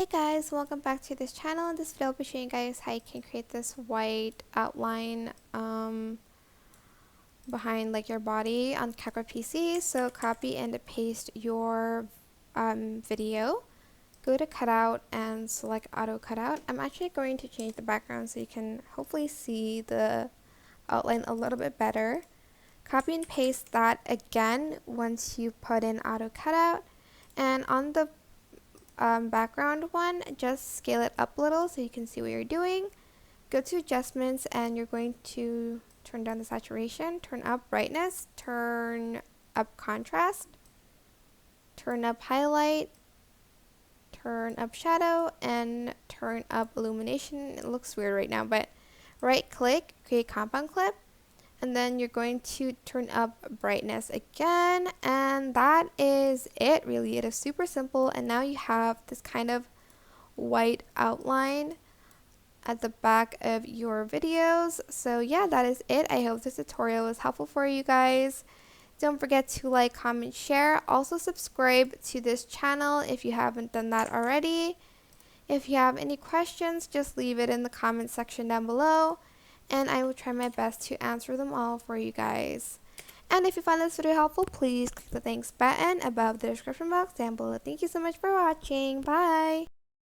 Hey guys, welcome back to this channel. In this video I'll be showing you guys how you can create this white outline behind like your body on CapCut PC. So copy and paste your video, go to cutout and select auto cutout. I'm actually going to change the background so you can hopefully see the outline a little bit better. Copy and paste that again once you put in auto cutout, and on the background one, just scale it up a little so you can see what you're doing. Go to adjustments and you're going to turn down the saturation, turn up brightness, turn up contrast, turn up highlight, turn up shadow, and turn up illumination. It looks weird right now, but right click, create compound clip, and then you're going to turn up brightness again, and that is it. Really, it is super simple, and now you have this kind of white outline at the back of your videos. So yeah, that is it. I hope this tutorial was helpful for you guys. Don't forget to like, comment, share. Also subscribe to this channel if you haven't done that already. If you have any questions, just leave it in the comment section down below, and I will try my best to answer them all for you guys. And if you found this video helpful, please click the thanks button above the description box down below. Thank you so much for watching. Bye!